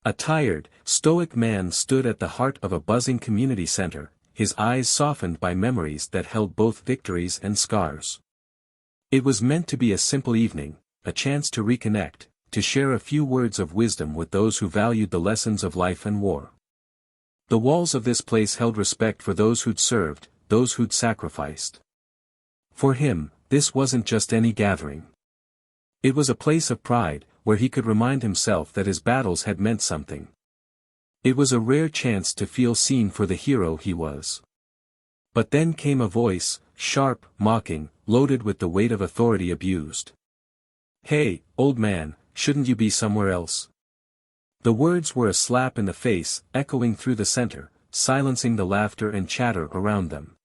A tired, stoic man stood at the heart of a buzzing community center, his eyes softened by memories that held both victories and scars. It was meant to be a simple evening, a chance to reconnect, to share a few words of wisdom with those who valued the lessons of life and war. The walls of this place held respect for those who'd served, those who'd sacrificed. For him, this wasn't just any gathering. It was a place of pride, where he could remind himself that his battles had meant something. It was a rare chance to feel seen for the hero he was. But then came a voice, sharp, mocking, loaded with the weight of authority abused. "Hey, old man, shouldn't you be somewhere else?" The words were a slap in the face, echoing through the center, silencing the laughter and chatter around them.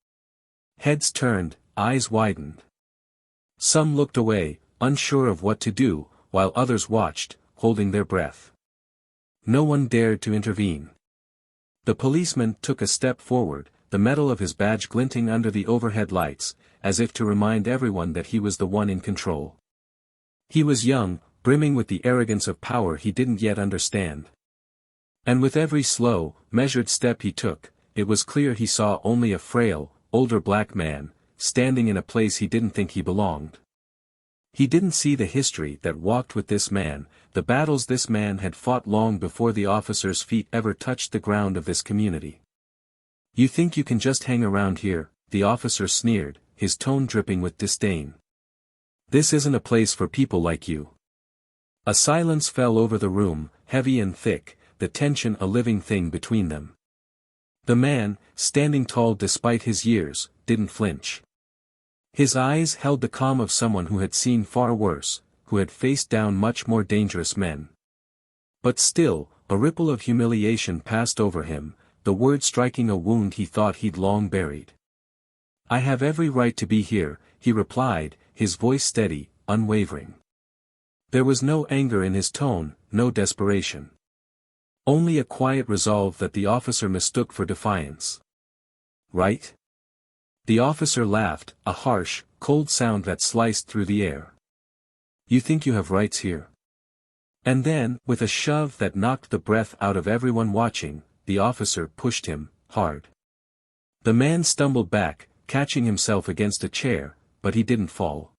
Heads turned, eyes widened. Some looked away, unsure of what to do, while others watched, holding their breath. No one dared to intervene. The policeman took a step forward, the metal of his badge glinting under the overhead lights, as if to remind everyone that he was the one in control. He was young, brimming with the arrogance of power he didn't yet understand. And with every slow, measured step he took, it was clear he saw only a frail, older black man, standing in a place he didn't think he belonged. He didn't see the history that walked with this man, the battles this man had fought long before the officer's feet ever touched the ground of this community. "You think you can just hang around here?" the officer sneered, his tone dripping with disdain. "This isn't a place for people like you." A silence fell over the room, heavy and thick, the tension a living thing between them. The man, standing tall despite his years, didn't flinch. His eyes held the calm of someone who had seen far worse, who had faced down much more dangerous men. But still, a ripple of humiliation passed over him, the word striking a wound he thought he'd long buried. "I have every right to be here," he replied, his voice steady, unwavering. There was no anger in his tone, no desperation. Only a quiet resolve that the officer mistook for defiance. "Right?" The officer laughed, a harsh, cold sound that sliced through the air. "You think you have rights here?" And then, with a shove that knocked the breath out of everyone watching, the officer pushed him, hard. The man stumbled back, catching himself against a chair, but he didn't fall.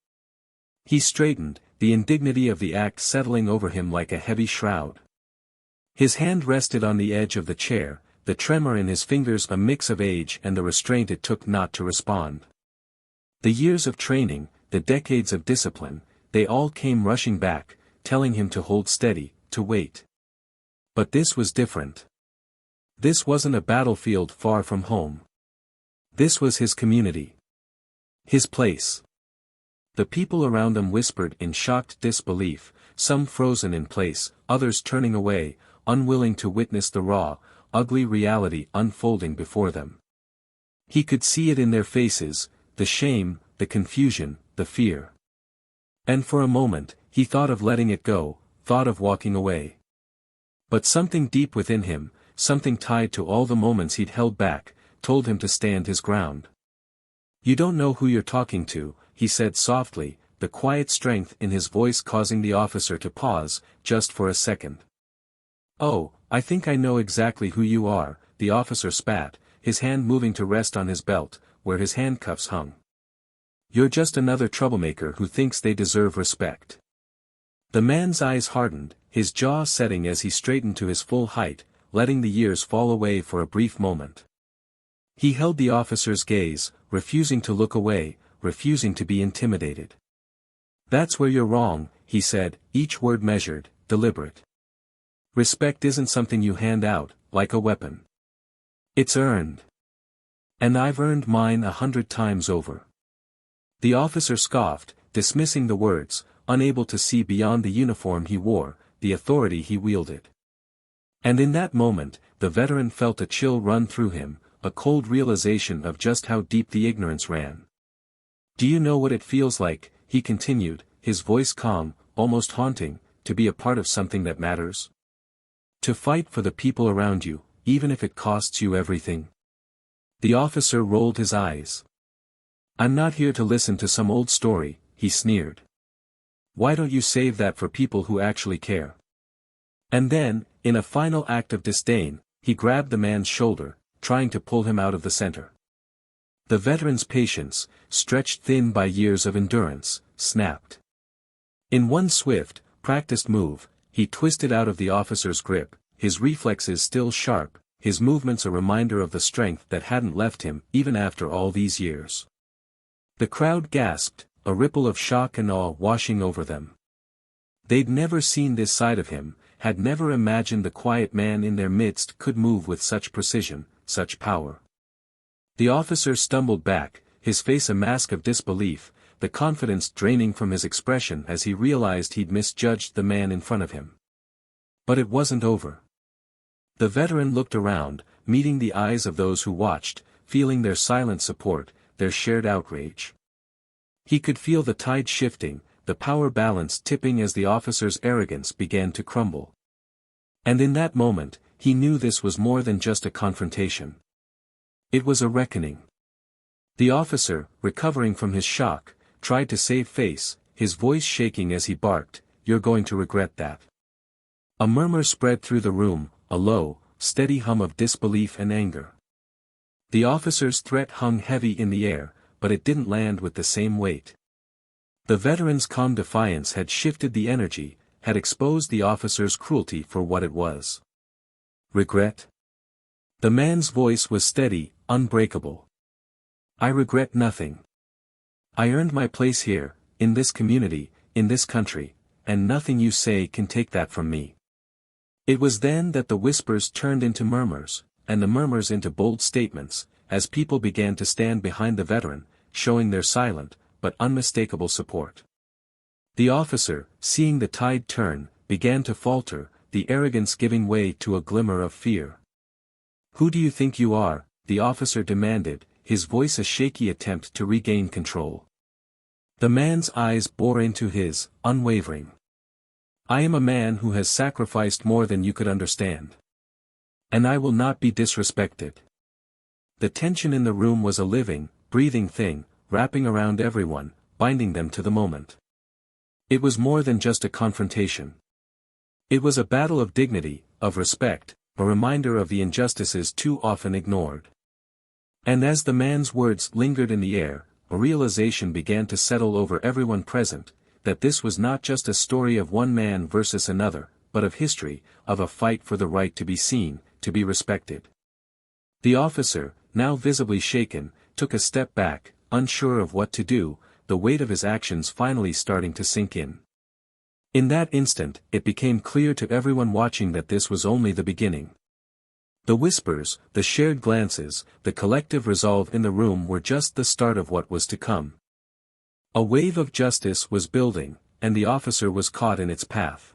He straightened, the indignity of the act settling over him like a heavy shroud. His hand rested on the edge of the chair, the tremor in his fingers a mix of age and the restraint it took not to respond. The years of training, the decades of discipline, they all came rushing back, telling him to hold steady, to wait. But this was different. This wasn't a battlefield far from home. This was his community. His place. The people around him whispered in shocked disbelief, some frozen in place, others turning away, unwilling to witness the raw, ugly reality unfolding before them. He could see it in their faces, the shame, the confusion, the fear. And for a moment, he thought of letting it go, thought of walking away. But something deep within him, something tied to all the moments he'd held back, told him to stand his ground. "You don't know who you're talking to," he said softly, the quiet strength in his voice causing the officer to pause, just for a second. "Oh, I think I know exactly who you are," the officer spat, his hand moving to rest on his belt, where his handcuffs hung. "You're just another troublemaker who thinks they deserve respect." The man's eyes hardened, his jaw setting as he straightened to his full height, letting the years fall away for a brief moment. He held the officer's gaze, refusing to look away, refusing to be intimidated. "That's where you're wrong," he said, each word measured, deliberate. "Respect isn't something you hand out, like a weapon. It's earned. And I've earned mine 100 times over." The officer scoffed, dismissing the words, unable to see beyond the uniform he wore, the authority he wielded. And in that moment, the veteran felt a chill run through him, a cold realization of just how deep the ignorance ran. "Do you know what it feels like," he continued, his voice calm, almost haunting, "to be a part of something that matters? To fight for the people around you, even if it costs you everything?" The officer rolled his eyes. "I'm not here to listen to some old story," he sneered. "Why don't you save that for people who actually care?" And then, In a final act of disdain, he grabbed the man's shoulder, trying to pull him out of the center. The veteran's patience, stretched thin by years of endurance, snapped. In one swift, practiced move, he twisted out of the officer's grip, his reflexes still sharp, his movements a reminder of the strength that hadn't left him even after all these years. The crowd gasped, a ripple of shock and awe washing over them. They'd never seen this side of him, had never imagined the quiet man in their midst could move with such precision, such power. The officer stumbled back, his face a mask of disbelief, the confidence draining from his expression as he realized he'd misjudged the man in front of him. But it wasn't over. The veteran looked around, meeting the eyes of those who watched, feeling their silent support, their shared outrage. He could feel the tide shifting, the power balance tipping as the officer's arrogance began to crumble. And in that moment, he knew this was more than just a confrontation. It was a reckoning. The officer, recovering from his shock, tried to save face, his voice shaking as he barked, "You're going to regret that." A murmur spread through the room, a low, steady hum of disbelief and anger. The officer's threat hung heavy in the air, but it didn't land with the same weight. The veteran's calm defiance had shifted the energy, had exposed the officer's cruelty for what it was. Regret? The man's voice was steady, unbreakable. "I regret nothing. I earned my place here, in this community, in this country, and nothing you say can take that from me." It was then that the whispers turned into murmurs, and the murmurs into bold statements, as people began to stand behind the veteran, showing their silent, but unmistakable support. The officer, seeing the tide turn, began to falter, the arrogance giving way to a glimmer of fear. "Who do you think you are?" the officer demanded, his voice a shaky attempt to regain control. The man's eyes bore into his, unwavering. "I am a man who has sacrificed more than you could understand. And I will not be disrespected." The tension in the room was a living, breathing thing, wrapping around everyone, binding them to the moment. It was more than just a confrontation. It was a battle of dignity, of respect, a reminder of the injustices too often ignored. And as the man's words lingered in the air, a realization began to settle over everyone present, that this was not just a story of one man versus another, but of history, of a fight for the right to be seen, to be respected. The officer, now visibly shaken, took a step back, unsure of what to do, the weight of his actions finally starting to sink in. In that instant, it became clear to everyone watching that this was only the beginning. The whispers, the shared glances, the collective resolve in the room were just the start of what was to come. A wave of justice was building, and the officer was caught in its path.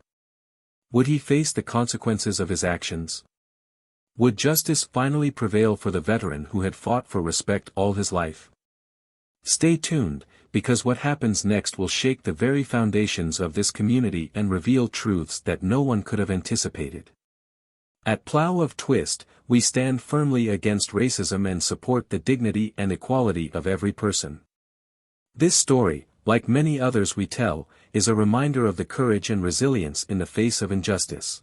Would he face the consequences of his actions? Would justice finally prevail for the veteran who had fought for respect all his life? Stay tuned, because what happens next will shake the very foundations of this community and reveal truths that no one could have anticipated. At Plow of Twist, we stand firmly against racism and support the dignity and equality of every person. This story, like many others we tell, is a reminder of the courage and resilience in the face of injustice.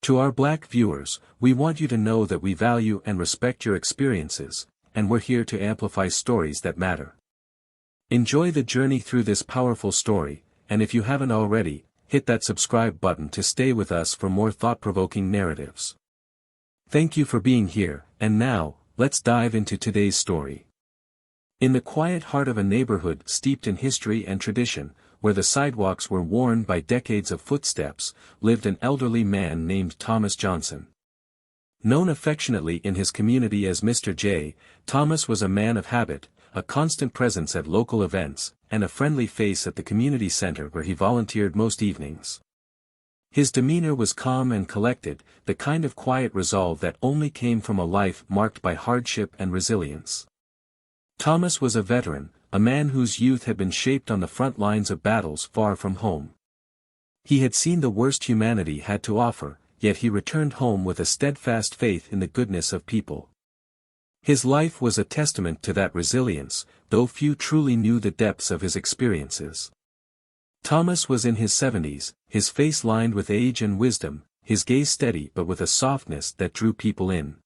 To our Black viewers, we want you to know that we value and respect your experiences, and we're here to amplify stories that matter. Enjoy the journey through this powerful story, and if you haven't already, hit that subscribe button to stay with us for more thought-provoking narratives. Thank you for being here, and now, let's dive into today's story. In the quiet heart of a neighborhood steeped in history and tradition, where the sidewalks were worn by decades of footsteps, lived an elderly man named Thomas Johnson. Known affectionately in his community as Mr. J, Thomas was a man of habit, a constant presence at local events, and a friendly face at the community center where he volunteered most evenings. His demeanor was calm and collected, the kind of quiet resolve that only came from a life marked by hardship and resilience. Thomas was a veteran, a man whose youth had been shaped on the front lines of battles far from home. He had seen the worst humanity had to offer, yet he returned home with a steadfast faith in the goodness of people. His life was a testament to that resilience, though few truly knew the depths of his experiences. Thomas was in his 70s, his face lined with age and wisdom, his gaze steady but with a softness that drew people in.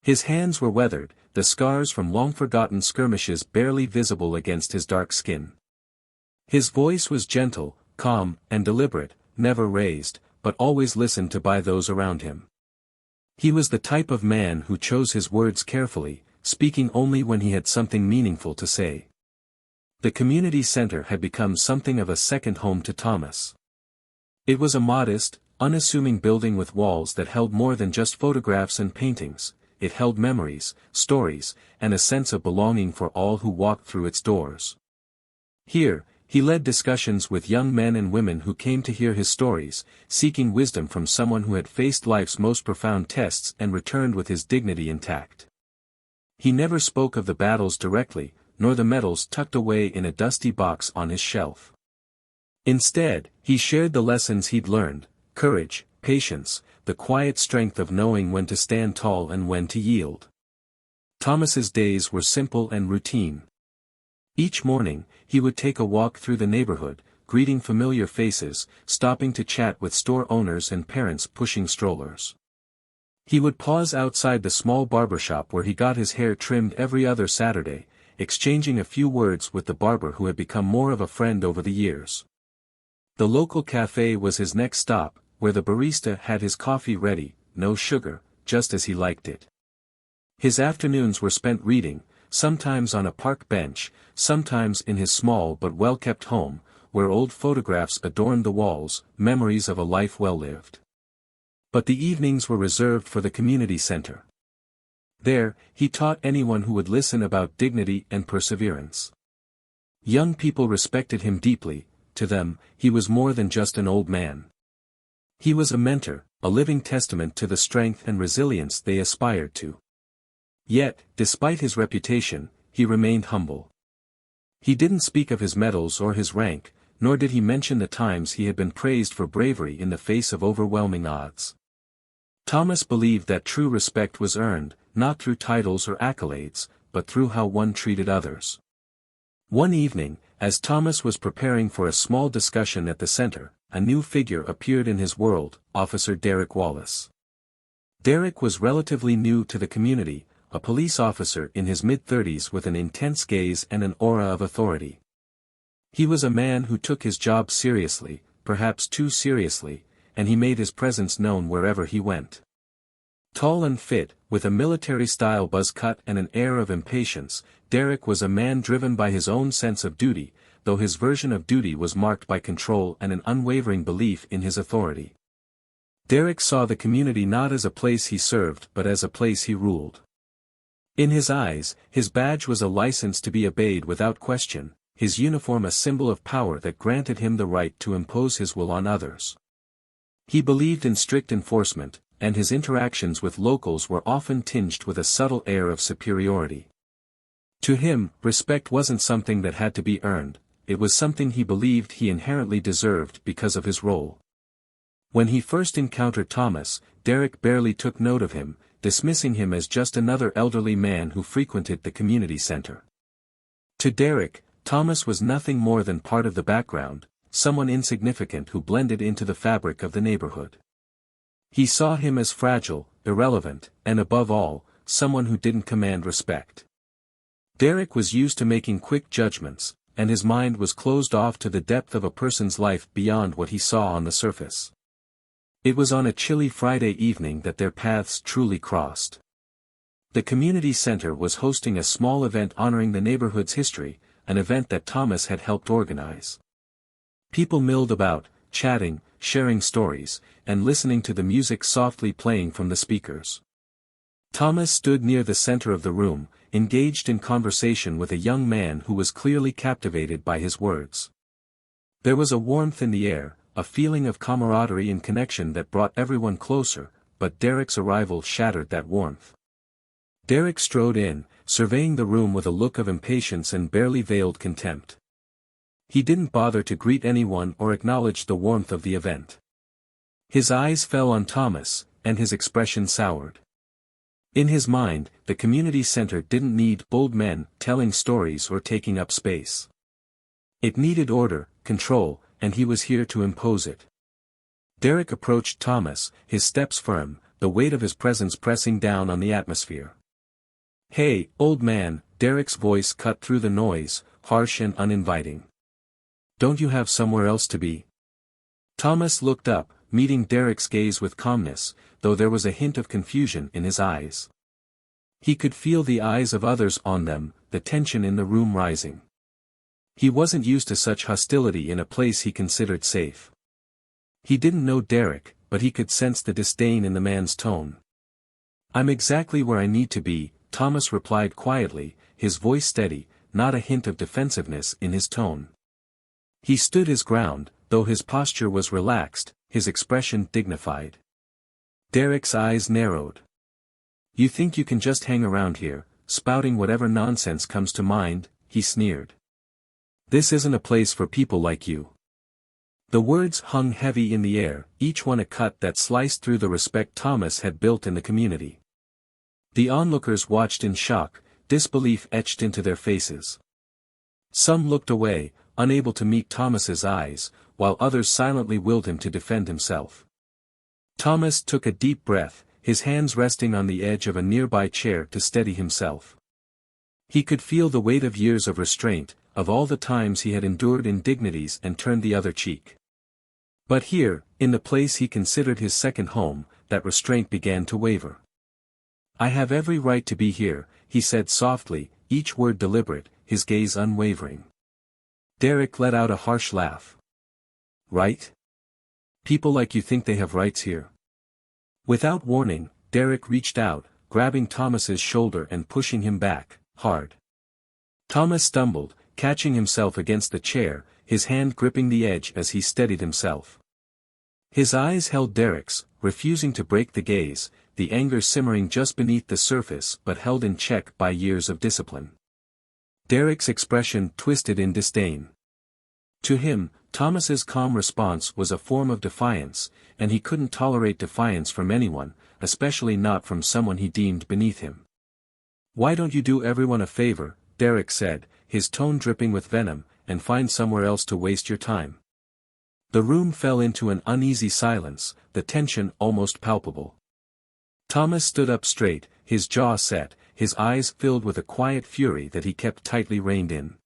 His hands were weathered, the scars from long-forgotten skirmishes barely visible against his dark skin. His voice was gentle, calm, and deliberate, never raised, but always listened to by those around him. He was the type of man who chose his words carefully, speaking only when he had something meaningful to say. The community center had become something of a second home to Thomas. It was a modest, unassuming building with walls that held more than just photographs and paintings. It held memories, stories, and a sense of belonging for all who walked through its doors. Here, he led discussions with young men and women who came to hear his stories, seeking wisdom from someone who had faced life's most profound tests and returned with his dignity intact. He never spoke of the battles directly, nor the medals tucked away in a dusty box on his shelf. Instead, he shared the lessons he'd learned: courage, patience, the quiet strength of knowing when to stand tall and when to yield. Thomas's days were simple and routine. Each morning, he would take a walk through the neighborhood, greeting familiar faces, stopping to chat with store owners and parents pushing strollers. He would pause outside the small barber shop where he got his hair trimmed every other Saturday, exchanging a few words with the barber who had become more of a friend over the years. The local cafe was his next stop, where the barista had his coffee ready, no sugar, just as he liked it. His afternoons were spent reading, sometimes on a park bench, sometimes in his small but well-kept home, where old photographs adorned the walls, memories of a life well lived. But the evenings were reserved for the community center. There, he taught anyone who would listen about dignity and perseverance. Young people respected him deeply. To them, he was more than just an old man. He was a mentor, a living testament to the strength and resilience they aspired to. Yet, despite his reputation, he remained humble. He didn't speak of his medals or his rank, nor did he mention the times he had been praised for bravery in the face of overwhelming odds. Thomas believed that true respect was earned, not through titles or accolades, but through how one treated others. One evening, as Thomas was preparing for a small discussion at the center, a new figure appeared in his world: Officer Derek Wallace. Derek was relatively new to the community, a police officer in his mid-30s with an intense gaze and an aura of authority. He was a man who took his job seriously, perhaps too seriously, and he made his presence known wherever he went. Tall and fit, with a military-style buzz cut and an air of impatience, Derek was a man driven by his own sense of duty, though his version of duty was marked by control and an unwavering belief in his authority. Derek saw the community not as a place he served but as a place he ruled. In his eyes, his badge was a license to be obeyed without question, his uniform a symbol of power that granted him the right to impose his will on others. He believed in strict enforcement, and his interactions with locals were often tinged with a subtle air of superiority. To him, respect wasn't something that had to be earned, it was something he believed he inherently deserved because of his role. When he first encountered Thomas, Derek barely took note of him, dismissing him as just another elderly man who frequented the community center. To Derek, Thomas was nothing more than part of the background, someone insignificant who blended into the fabric of the neighborhood. He saw him as fragile, irrelevant, and above all, someone who didn't command respect. Derek was used to making quick judgments, and his mind was closed off to the depth of a person's life beyond what he saw on the surface. It was on a chilly Friday evening that their paths truly crossed. The community center was hosting a small event honoring the neighborhood's history, an event that Thomas had helped organize. People milled about, chatting, sharing stories, and listening to the music softly playing from the speakers. Thomas stood near the center of the room, engaged in conversation with a young man who was clearly captivated by his words. There was a warmth in the air, a feeling of camaraderie and connection that brought everyone closer, but Derek's arrival shattered that warmth. Derek strode in, surveying the room with a look of impatience and barely veiled contempt. He didn't bother to greet anyone or acknowledge the warmth of the event. His eyes fell on Thomas, and his expression soured. In his mind, the community center didn't need bold men telling stories or taking up space. It needed order, control, and he was here to impose it. Derek approached Thomas, his steps firm, the weight of his presence pressing down on the atmosphere. "Hey, old man," Derek's voice cut through the noise, harsh and uninviting. "Don't you have somewhere else to be?" Thomas looked up, meeting Derek's gaze with calmness, though there was a hint of confusion in his eyes. He could feel the eyes of others on them, the tension in the room rising. He wasn't used to such hostility in a place he considered safe. He didn't know Derek, but he could sense the disdain in the man's tone. "I'm exactly where I need to be," Thomas replied quietly, his voice steady, not a hint of defensiveness in his tone. He stood his ground, though his posture was relaxed, his expression dignified. Derek's eyes narrowed. "You think you can just hang around here, spouting whatever nonsense comes to mind?" he sneered. "This isn't a place for people like you." The words hung heavy in the air, each one a cut that sliced through the respect Thomas had built in the community. The onlookers watched in shock, disbelief etched into their faces. Some looked away, unable to meet Thomas's eyes, while others silently willed him to defend himself. Thomas took a deep breath, his hands resting on the edge of a nearby chair to steady himself. He could feel the weight of years of restraint, of all the times he had endured indignities and turned the other cheek. But here, in the place he considered his second home, that restraint began to waver. "I have every right to be here," he said softly, each word deliberate, his gaze unwavering. Derek let out a harsh laugh. "Right? People like you think they have rights here?" Without warning, Derek reached out, grabbing Thomas's shoulder and pushing him back, hard. Thomas stumbled, catching himself against the chair, his hand gripping the edge as he steadied himself. His eyes held Derek's, refusing to break the gaze, the anger simmering just beneath the surface but held in check by years of discipline. Derek's expression twisted in disdain. To him, Thomas's calm response was a form of defiance, and he couldn't tolerate defiance from anyone, especially not from someone he deemed beneath him. "Why don't you do everyone a favor," Derek said, his tone dripping with venom, "and find somewhere else to waste your time?" The room fell into an uneasy silence, the tension almost palpable. Thomas stood up straight, his jaw set, his eyes filled with a quiet fury that he kept tightly reined in.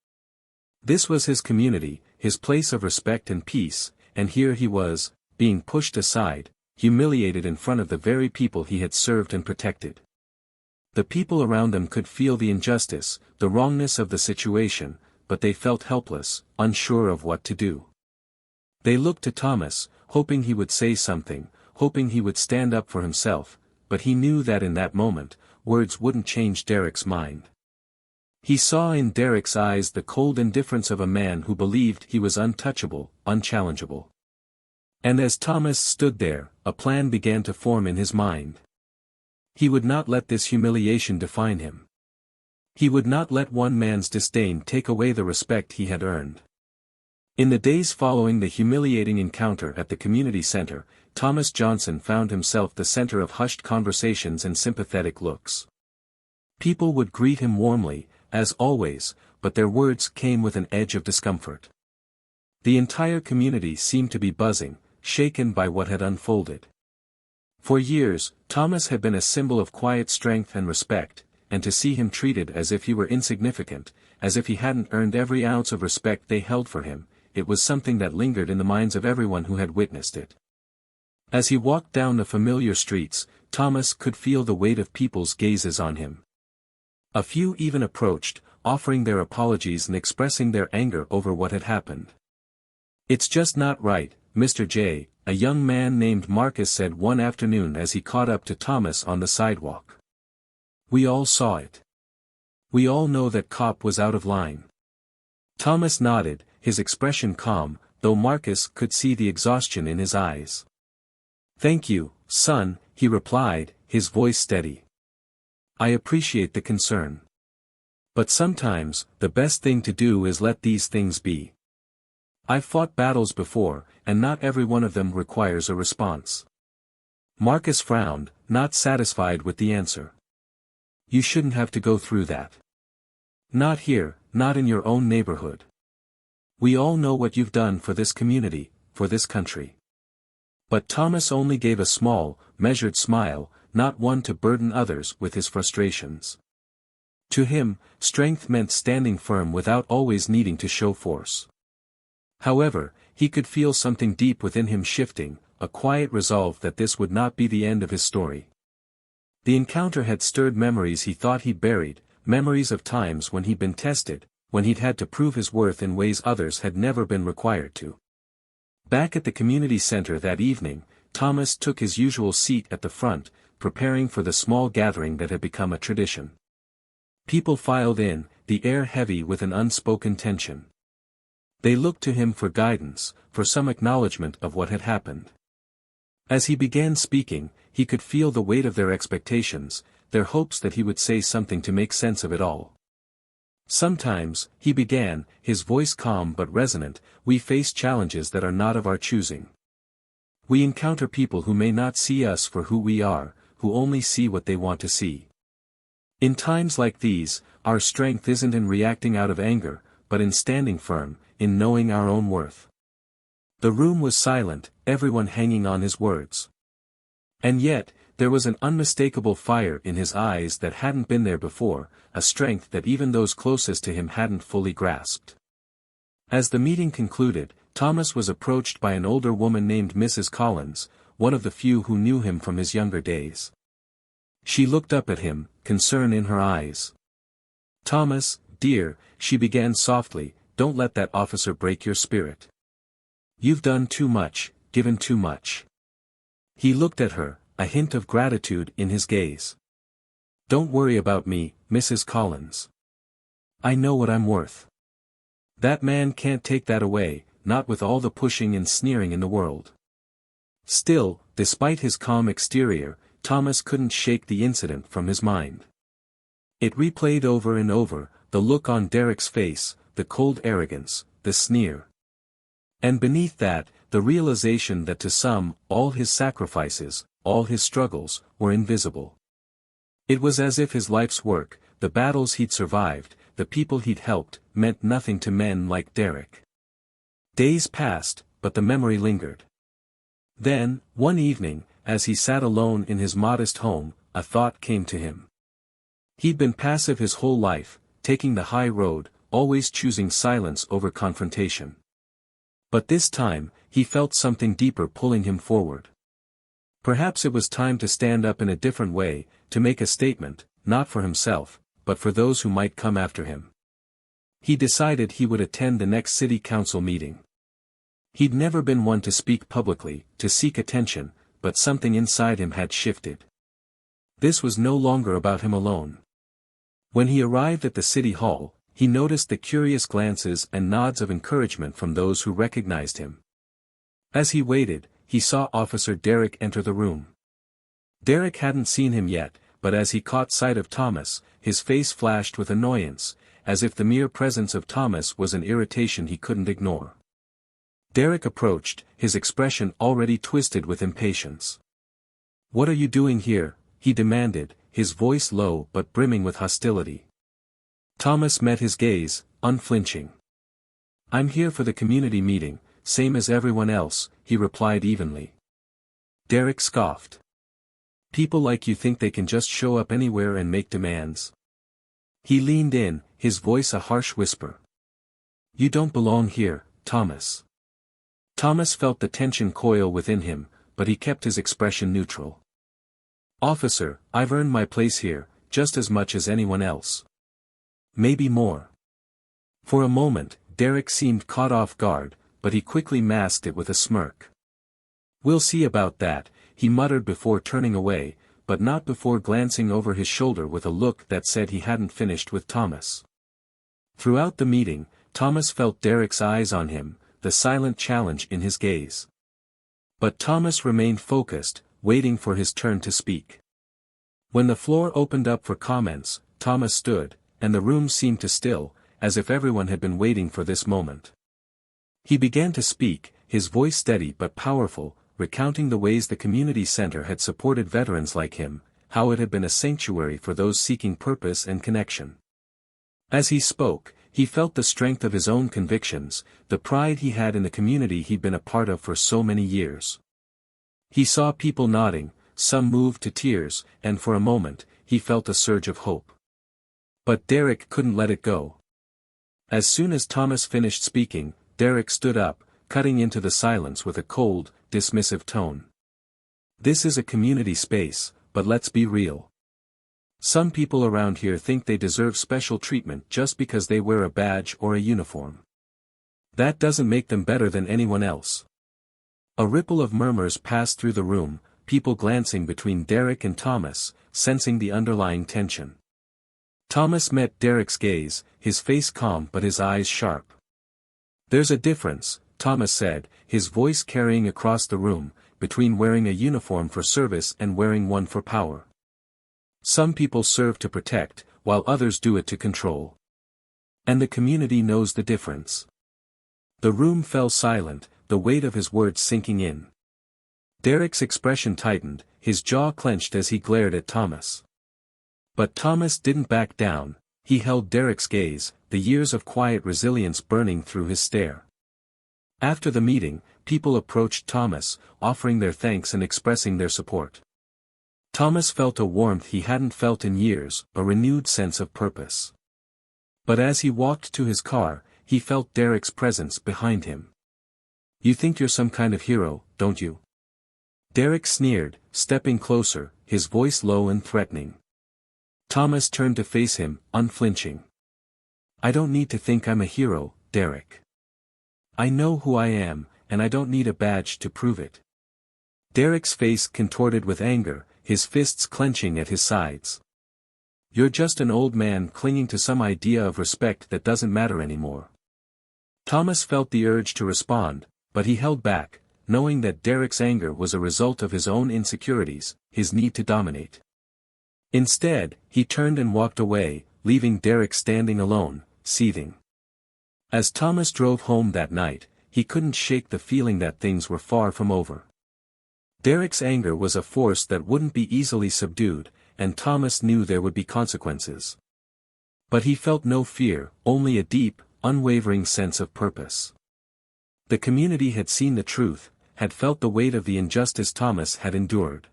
This was his community, his place of respect and peace, and here he was, being pushed aside, humiliated in front of the very people he had served and protected. The people around them could feel the injustice, the wrongness of the situation, but they felt helpless, unsure of what to do. They looked to Thomas, hoping he would say something, hoping he would stand up for himself, but he knew that in that moment, words wouldn't change Derek's mind. He saw in Derek's eyes the cold indifference of a man who believed he was untouchable, unchallengeable. And as Thomas stood there, a plan began to form in his mind. He would not let this humiliation define him. He would not let one man's disdain take away the respect he had earned. In the days following the humiliating encounter at the community center, Thomas Johnson found himself the center of hushed conversations and sympathetic looks. People would greet him warmly, as always, but their words came with an edge of discomfort. The entire community seemed to be buzzing, shaken by what had unfolded. For years, Thomas had been a symbol of quiet strength and respect, and to see him treated as if he were insignificant, as if he hadn't earned every ounce of respect they held for him, it was something that lingered in the minds of everyone who had witnessed it. As he walked down the familiar streets, Thomas could feel the weight of people's gazes on him. A few even approached, offering their apologies and expressing their anger over what had happened. "It's just not right, Mr. J," a young man named Marcus said one afternoon as he caught up to Thomas on the sidewalk. "We all saw it. We all know that cop was out of line." Thomas nodded, his expression calm, though Marcus could see the exhaustion in his eyes. "Thank you, son," he replied, his voice steady. "I appreciate the concern. But sometimes, the best thing to do is let these things be. I've fought battles before, and not every one of them requires a response." Marcus frowned, not satisfied with the answer. "You shouldn't have to go through that. Not here, not in your own neighborhood. We all know what you've done for this community, for this country. But Thomas only gave a small, measured smile, not one to burden others with his frustrations. To him, strength meant standing firm without always needing to show force. However, he could feel something deep within him shifting, a quiet resolve that this would not be the end of his story. The encounter had stirred memories he thought he'd buried, memories of times when he'd been tested, when he'd had to prove his worth in ways others had never been required to. Back at the community center that evening, Thomas took his usual seat at the front, preparing for the small gathering that had become a tradition. People filed in, the air heavy with an unspoken tension. They looked to him for guidance, for some acknowledgement of what had happened. As he began speaking, he could feel the weight of their expectations, their hopes that he would say something to make sense of it all. Sometimes, he began, his voice calm but resonant, we face challenges that are not of our choosing. We encounter people who may not see us for who we are, who only see what they want to see. In times like these, our strength isn't in reacting out of anger, but in standing firm, in knowing our own worth. The room was silent, everyone hanging on his words. And yet, there was an unmistakable fire in his eyes that hadn't been there before, a strength that even those closest to him hadn't fully grasped. As the meeting concluded, Thomas was approached by an older woman named Mrs. Collins, one of the few who knew him from his younger days. She looked up at him, concern in her eyes. "Thomas, dear," she began softly, "don't let that officer break your spirit. You've done too much, given too much." He looked at her, a hint of gratitude in his gaze. "Don't worry about me, Mrs. Collins. I know what I'm worth. That man can't take that away, not with all the pushing and sneering in the world." Still, despite his calm exterior, Thomas couldn't shake the incident from his mind. It replayed over and over, the look on Derek's face, the cold arrogance, the sneer. And beneath that, the realization that to some, all his sacrifices, all his struggles, were invisible. It was as if his life's work, the battles he'd survived, the people he'd helped, meant nothing to men like Derek. Days passed, but the memory lingered. Then, one evening, as he sat alone in his modest home, a thought came to him. He'd been passive his whole life, taking the high road, always choosing silence over confrontation. But this time, he felt something deeper pulling him forward. Perhaps it was time to stand up in a different way, to make a statement, not for himself, but for those who might come after him. He decided he would attend the next city council meeting. He'd never been one to speak publicly, to seek attention, but something inside him had shifted. This was no longer about him alone. When he arrived at the city hall, he noticed the curious glances and nods of encouragement from those who recognized him. As he waited, he saw Officer Derek enter the room. Derek hadn't seen him yet, but as he caught sight of Thomas, his face flashed with annoyance, as if the mere presence of Thomas was an irritation he couldn't ignore. Derek approached, his expression already twisted with impatience. "What are you doing here?" he demanded, his voice low but brimming with hostility. Thomas met his gaze, unflinching. "I'm here for the community meeting, same as everyone else," he replied evenly. Derek scoffed. "People like you think they can just show up anywhere and make demands?" He leaned in, his voice a harsh whisper. "You don't belong here, Thomas." Thomas felt the tension coil within him, but he kept his expression neutral. "Officer, I've earned my place here, just as much as anyone else. Maybe more." For a moment, Derek seemed caught off guard, but he quickly masked it with a smirk. "We'll see about that," he muttered before turning away, but not before glancing over his shoulder with a look that said he hadn't finished with Thomas. Throughout the meeting, Thomas felt Derek's eyes on him, the silent challenge in his gaze. But Thomas remained focused, waiting for his turn to speak. When the floor opened up for comments, Thomas stood, and the room seemed to still, as if everyone had been waiting for this moment. He began to speak, his voice steady but powerful, recounting the ways the community center had supported veterans like him, how it had been a sanctuary for those seeking purpose and connection. As he spoke, he felt the strength of his own convictions, the pride he had in the community he'd been a part of for so many years. He saw people nodding, some moved to tears, and for a moment, he felt a surge of hope. But Derek couldn't let it go. As soon as Thomas finished speaking, Derek stood up, cutting into the silence with a cold, dismissive tone. "This is a community space, but let's be real. Some people around here think they deserve special treatment just because they wear a badge or a uniform. That doesn't make them better than anyone else." A ripple of murmurs passed through the room, people glancing between Derek and Thomas, sensing the underlying tension. Thomas met Derek's gaze, his face calm but his eyes sharp. "There's a difference," Thomas said, his voice carrying across the room, "between wearing a uniform for service and wearing one for power. Some people serve to protect, while others do it to control. And the community knows the difference." The room fell silent, the weight of his words sinking in. Derek's expression tightened, his jaw clenched as he glared at Thomas. But Thomas didn't back down, he held Derek's gaze, the years of quiet resilience burning through his stare. After the meeting, people approached Thomas, offering their thanks and expressing their support. Thomas felt a warmth he hadn't felt in years, a renewed sense of purpose. But as he walked to his car, he felt Derek's presence behind him. "You think you're some kind of hero, don't you?" Derek sneered, stepping closer, his voice low and threatening. Thomas turned to face him, unflinching. "I don't need to think I'm a hero, Derek. I know who I am, and I don't need a badge to prove it." Derek's face contorted with anger, his fists clenching at his sides. "You're just an old man clinging to some idea of respect that doesn't matter anymore." Thomas felt the urge to respond, but he held back, knowing that Derek's anger was a result of his own insecurities, his need to dominate. Instead, he turned and walked away, leaving Derek standing alone, seething. As Thomas drove home that night, he couldn't shake the feeling that things were far from over. Derek's anger was a force that wouldn't be easily subdued, and Thomas knew there would be consequences. But he felt no fear, only a deep, unwavering sense of purpose. The community had seen the truth, had felt the weight of the injustice Thomas had endured.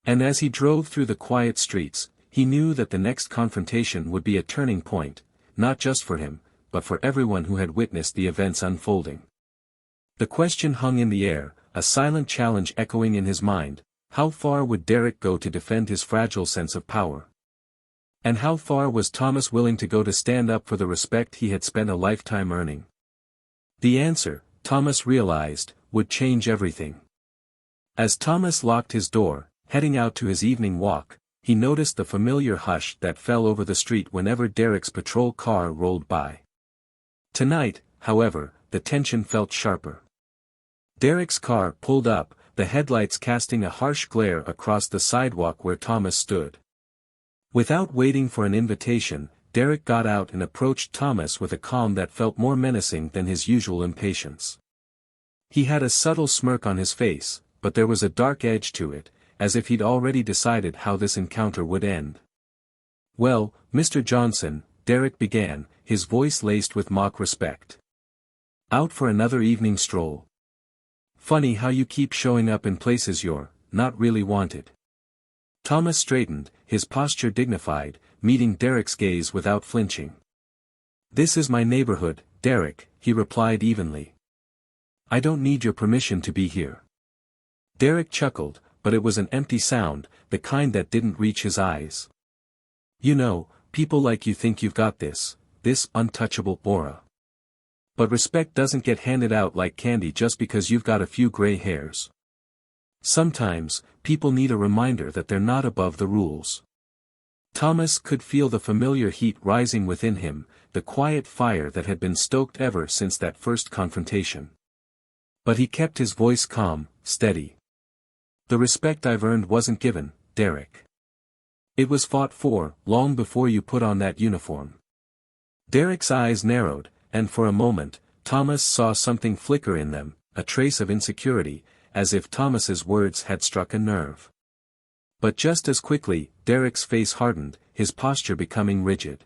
And as he drove through the quiet streets, he knew that the next confrontation would be a turning point, not just for him, but for everyone who had witnessed the events unfolding. The question hung in the air, a silent challenge echoing in his mind: how far would Derek go to defend his fragile sense of power? And how far was Thomas willing to go to stand up for the respect he had spent a lifetime earning? The answer, Thomas realized, would change everything. As Thomas locked his door, heading out to his evening walk, he noticed the familiar hush that fell over the street whenever Derek's patrol car rolled by. Tonight, however, the tension felt sharper. Derek's car pulled up, the headlights casting a harsh glare across the sidewalk where Thomas stood. Without waiting for an invitation, Derek got out and approached Thomas with a calm that felt more menacing than his usual impatience. He had a subtle smirk on his face, but there was a dark edge to it, as if he'd already decided how this encounter would end. "Well, Mr. Johnson," Derek began, his voice laced with mock respect. "Out for another evening stroll? Funny how you keep showing up in places you're not really wanted." Thomas straightened, his posture dignified, meeting Derek's gaze without flinching. "This is my neighborhood, Derek," he replied evenly. "I don't need your permission to be here." Derek chuckled, but it was an empty sound, the kind that didn't reach his eyes. "You know, people like you think you've got this untouchable aura. But respect doesn't get handed out like candy just because you've got a few gray hairs. Sometimes, people need a reminder that they're not above the rules." Thomas could feel the familiar heat rising within him, the quiet fire that had been stoked ever since that first confrontation. But he kept his voice calm, steady. "The respect I've earned wasn't given, Derek. It was fought for, long before you put on that uniform." Derek's eyes narrowed, and for a moment, Thomas saw something flicker in them, a trace of insecurity, as if Thomas's words had struck a nerve. But just as quickly, Derek's face hardened, his posture becoming rigid.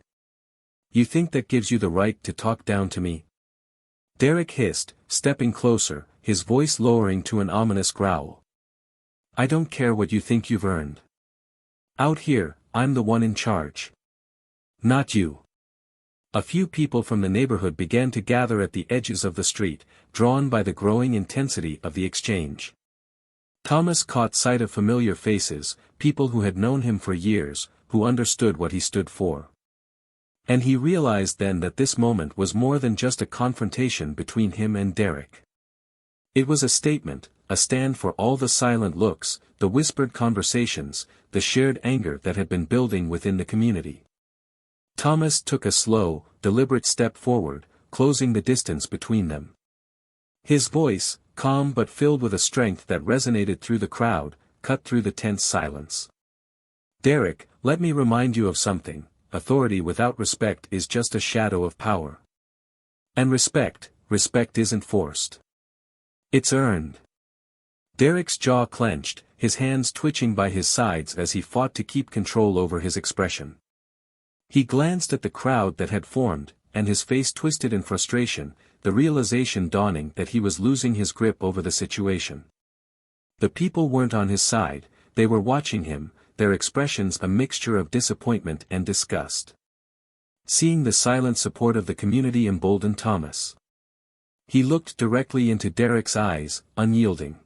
"You think that gives you the right to talk down to me?" Derek hissed, stepping closer, his voice lowering to an ominous growl. I don't care what you think you've earned. Out here, I'm the one in charge. Not you. A few people from the neighborhood began to gather at the edges of the street, drawn by the growing intensity of the exchange. Thomas caught sight of familiar faces, people who had known him for years, who understood what he stood for. And he realized then that this moment was more than just a confrontation between him and Derek. It was a statement, a stand for all the silent looks, the whispered conversations, the shared anger that had been building within the community. Thomas took a slow, deliberate step forward, closing the distance between them. His voice, calm but filled with a strength that resonated through the crowd, cut through the tense silence. Derek, let me remind you of something: authority without respect is just a shadow of power. And respect isn't forced. It's earned. Derek's jaw clenched, his hands twitching by his sides as he fought to keep control over his expression. He glanced at the crowd that had formed, and his face twisted in frustration, the realization dawning that he was losing his grip over the situation. The people weren't on his side, they were watching him, their expressions a mixture of disappointment and disgust. Seeing the silent support of the community emboldened Thomas. He looked directly into Derek's eyes, unyielding.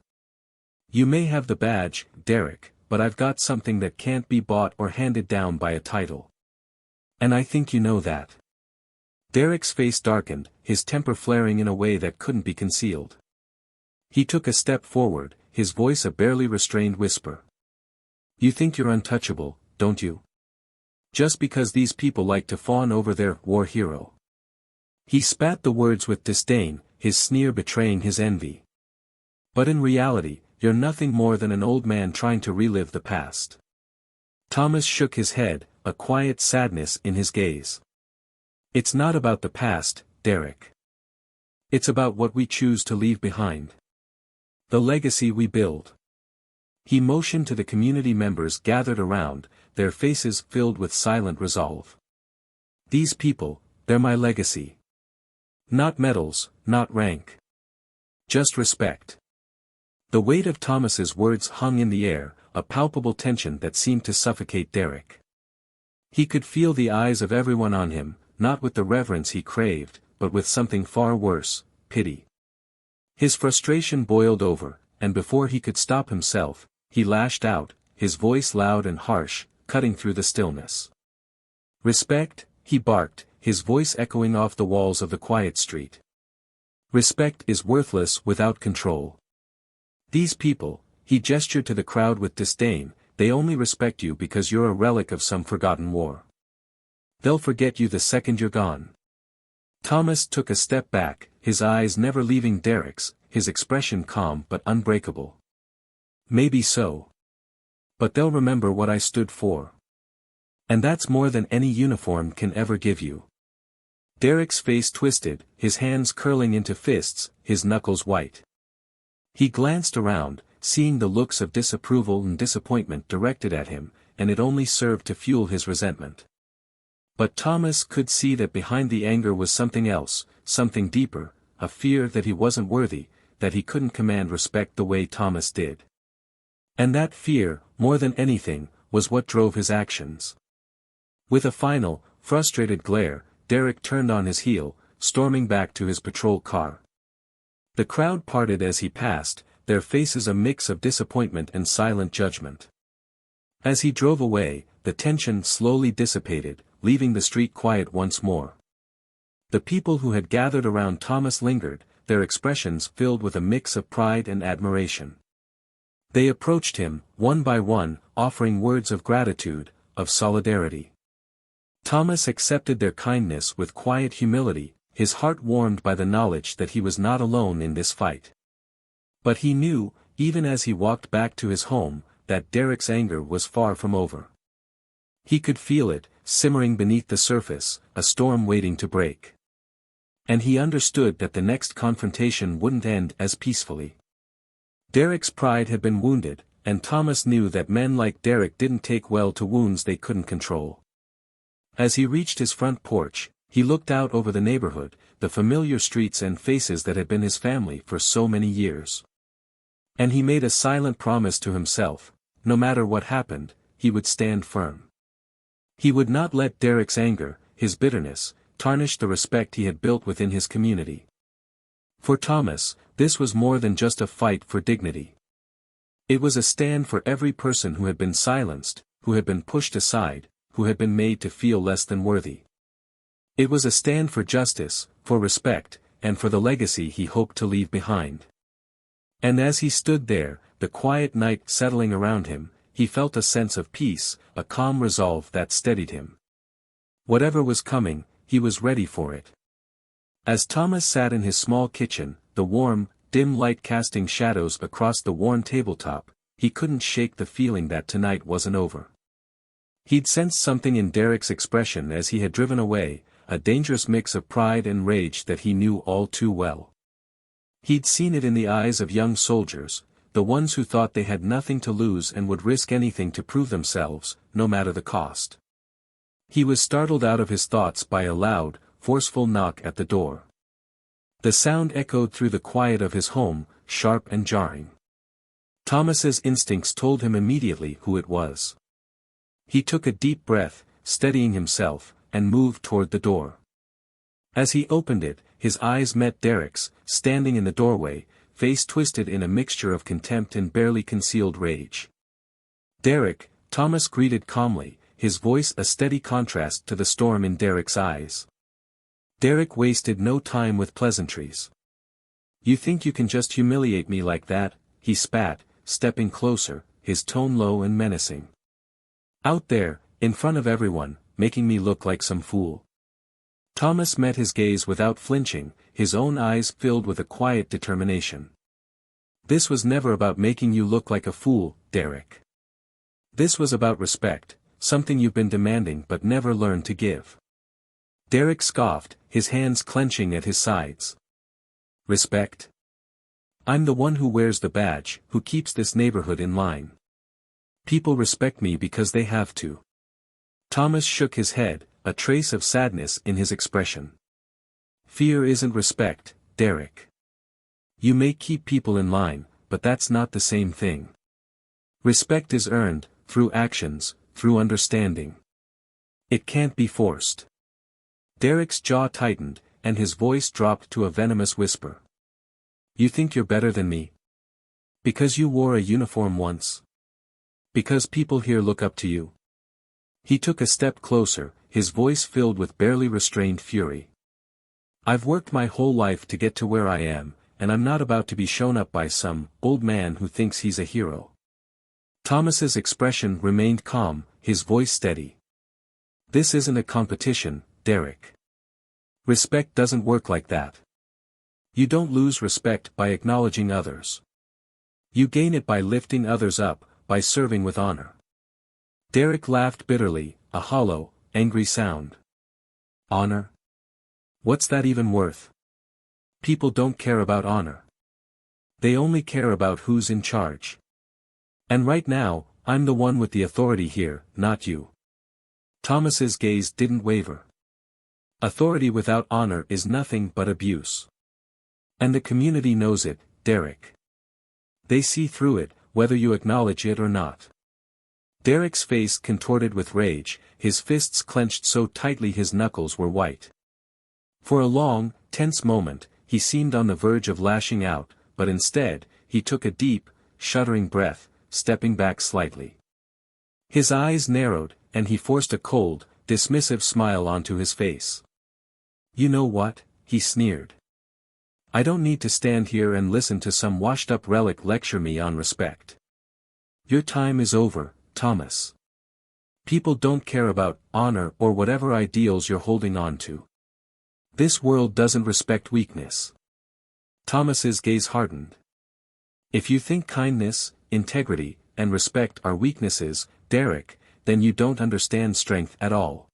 You may have the badge, Derek, but I've got something that can't be bought or handed down by a title. And I think you know that. Derek's face darkened, his temper flaring in a way that couldn't be concealed. He took a step forward, his voice a barely restrained whisper. You think you're untouchable, don't you? Just because these people like to fawn over their war hero. He spat the words with disdain, his sneer betraying his envy. But in reality, you're nothing more than an old man trying to relive the past. Thomas shook his head, a quiet sadness in his gaze. It's not about the past, Derek. It's about what we choose to leave behind. The legacy we build. He motioned to the community members gathered around, their faces filled with silent resolve. These people, they're my legacy. Not medals, not rank. Just respect. The weight of Thomas's words hung in the air, a palpable tension that seemed to suffocate Derek. He could feel the eyes of everyone on him, not with the reverence he craved, but with something far worse, pity. His frustration boiled over, and before he could stop himself, he lashed out, his voice loud and harsh, cutting through the stillness. Respect, he barked, his voice echoing off the walls of the quiet street. Respect is worthless without control. These people, he gestured to the crowd with disdain, they only respect you because you're a relic of some forgotten war. They'll forget you the second you're gone. Thomas took a step back, his eyes never leaving Derek's, his expression calm but unbreakable. Maybe so. But they'll remember what I stood for. And that's more than any uniform can ever give you. Derek's face twisted, his hands curling into fists, his knuckles white. He glanced around, seeing the looks of disapproval and disappointment directed at him, and it only served to fuel his resentment. But Thomas could see that behind the anger was something else, something deeper, a fear that he wasn't worthy, that he couldn't command respect the way Thomas did. And that fear, more than anything, was what drove his actions. With a final, frustrated glare, Derek turned on his heel, storming back to his patrol car. The crowd parted as he passed, their faces a mix of disappointment and silent judgment. As he drove away, the tension slowly dissipated, leaving the street quiet once more. The people who had gathered around Thomas lingered, their expressions filled with a mix of pride and admiration. They approached him, one by one, offering words of gratitude, of solidarity. Thomas accepted their kindness with quiet humility, his heart warmed by the knowledge that he was not alone in this fight. But he knew, even as he walked back to his home, that Derek's anger was far from over. He could feel it, simmering beneath the surface, a storm waiting to break. And he understood that the next confrontation wouldn't end as peacefully. Derek's pride had been wounded, and Thomas knew that men like Derek didn't take well to wounds they couldn't control. As he reached his front porch, he looked out over the neighborhood, the familiar streets and faces that had been his family for so many years. And he made a silent promise to himself, no matter what happened, he would stand firm. He would not let Derek's anger, his bitterness, tarnish the respect he had built within his community. For Thomas, this was more than just a fight for dignity. It was a stand for every person who had been silenced, who had been pushed aside, who had been made to feel less than worthy. It was a stand for justice, for respect, and for the legacy he hoped to leave behind. And as he stood there, the quiet night settling around him, he felt a sense of peace, a calm resolve that steadied him. Whatever was coming, he was ready for it. As Thomas sat in his small kitchen, the warm, dim light casting shadows across the worn tabletop, he couldn't shake the feeling that tonight wasn't over. He'd sensed something in Derek's expression as he had driven away, a dangerous mix of pride and rage that he knew all too well. He'd seen it in the eyes of young soldiers, the ones who thought they had nothing to lose and would risk anything to prove themselves, no matter the cost. He was startled out of his thoughts by a loud, forceful knock at the door. The sound echoed through the quiet of his home, sharp and jarring. Thomas's instincts told him immediately who it was. He took a deep breath, steadying himself, and moved toward the door. As he opened it, his eyes met Derek's, standing in the doorway, face twisted in a mixture of contempt and barely concealed rage. "Derek," Thomas greeted calmly, his voice a steady contrast to the storm in Derek's eyes. Derek wasted no time with pleasantries. "You think you can just humiliate me like that?" he spat, stepping closer, his tone low and menacing. "Out there, in front of everyone, making me look like some fool." Thomas met his gaze without flinching, his own eyes filled with a quiet determination. "This was never about making you look like a fool, Derek. This was about respect, something you've been demanding but never learned to give." Derek scoffed, his hands clenching at his sides. "Respect? I'm the one who wears the badge, who keeps this neighborhood in line. People respect me because they have to." Thomas shook his head, a trace of sadness in his expression. "Fear isn't respect, Derek. You may keep people in line, but that's not the same thing. Respect is earned, through actions, through understanding. It can't be forced." Derek's jaw tightened, and his voice dropped to a venomous whisper. "You think you're better than me? Because you wore a uniform once? Because people here look up to you?" He took a step closer, his voice filled with barely restrained fury. "I've worked my whole life to get to where I am, and I'm not about to be shown up by some old man who thinks he's a hero." Thomas's expression remained calm, his voice steady. "This isn't a competition, Derek. Respect doesn't work like that. You don't lose respect by acknowledging others. You gain it by lifting others up, by serving with honor." Derek laughed bitterly, a hollow, angry sound. "Honor? What's that even worth? People don't care about honor. They only care about who's in charge. And right now, I'm the one with the authority here, not you." Thomas's gaze didn't waver. "Authority without honor is nothing but abuse. And the community knows it, Derek. They see through it, whether you acknowledge it or not." Derek's face contorted with rage, his fists clenched so tightly his knuckles were white. For a long, tense moment, he seemed on the verge of lashing out, but instead, he took a deep, shuddering breath, stepping back slightly. His eyes narrowed, and he forced a cold, dismissive smile onto his face. "You know what?" he sneered. "I don't need to stand here and listen to some washed-up relic lecture me on respect. Your time is over, Thomas. People don't care about honor or whatever ideals you're holding on to. This world doesn't respect weakness." Thomas's gaze hardened. "If you think kindness, integrity, and respect are weaknesses, Derek, then you don't understand strength at all."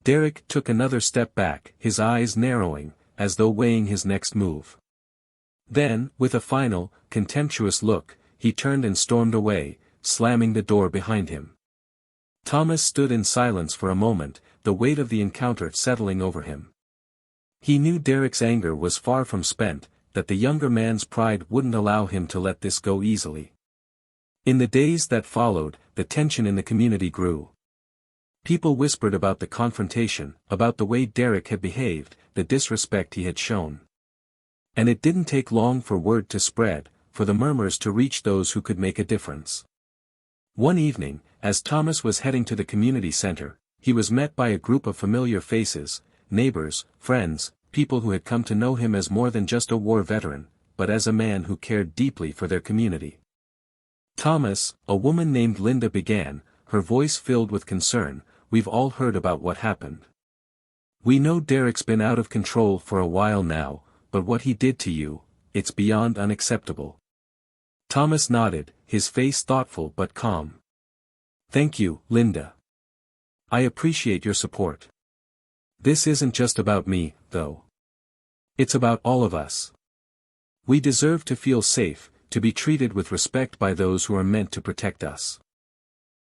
Derek took another step back, his eyes narrowing, as though weighing his next move. Then, with a final, contemptuous look, he turned and stormed away, slamming the door behind him. Thomas stood in silence for a moment, the weight of the encounter settling over him. He knew Derek's anger was far from spent, that the younger man's pride wouldn't allow him to let this go easily. In the days that followed, the tension in the community grew. People whispered about the confrontation, about the way Derek had behaved, the disrespect he had shown. And it didn't take long for word to spread, for the murmurs to reach those who could make a difference. One evening, as Thomas was heading to the community center, he was met by a group of familiar faces, neighbors, friends, people who had come to know him as more than just a war veteran, but as a man who cared deeply for their community. "Thomas," a woman named Linda began, her voice filled with concern, "we've all heard about what happened. We know Derek's been out of control for a while now, but what he did to you, it's beyond unacceptable." Thomas nodded, his face thoughtful but calm. "Thank you, Linda. I appreciate your support. This isn't just about me, though. It's about all of us. We deserve to feel safe, to be treated with respect by those who are meant to protect us."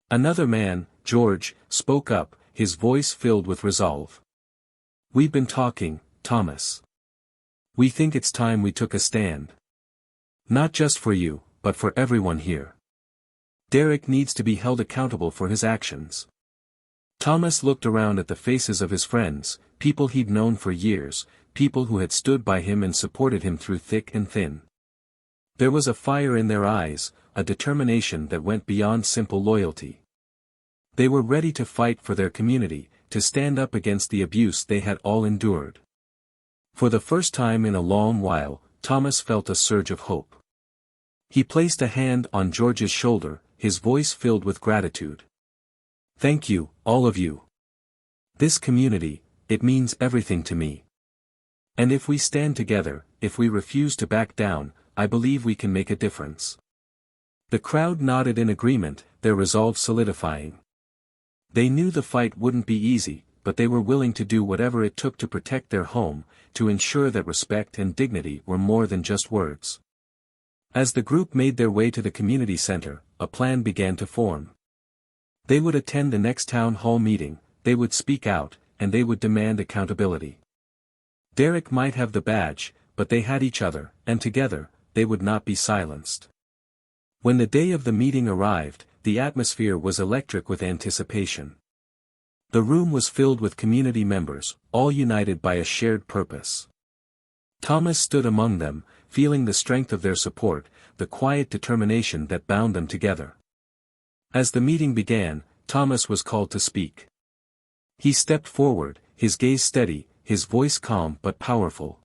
Another man, George, spoke up, his voice filled with resolve. "We've been talking, Thomas. We think it's time we took a stand. Not just for you, but for everyone here. Derek needs to be held accountable for his actions." Thomas looked around at the faces of his friends, people he'd known for years, people who had stood by him and supported him through thick and thin. There was a fire in their eyes, a determination that went beyond simple loyalty. They were ready to fight for their community, to stand up against the abuse they had all endured. For the first time in a long while, Thomas felt a surge of hope. He placed a hand on George's shoulder, his voice filled with gratitude. "Thank you, all of you. This community, it means everything to me. And if we stand together, if we refuse to back down, I believe we can make a difference." The crowd nodded in agreement, their resolve solidifying. They knew the fight wouldn't be easy, but they were willing to do whatever it took to protect their home, to ensure that respect and dignity were more than just words. As the group made their way to the community center, a plan began to form. They would attend the next town hall meeting, they would speak out, and they would demand accountability. Derek might have the badge, but they had each other, and together, they would not be silenced. When the day of the meeting arrived, the atmosphere was electric with anticipation. The room was filled with community members, all united by a shared purpose. Thomas stood among them, feeling the strength of their support, the quiet determination that bound them together. As the meeting began, Thomas was called to speak. He stepped forward, his gaze steady, his voice calm but powerful.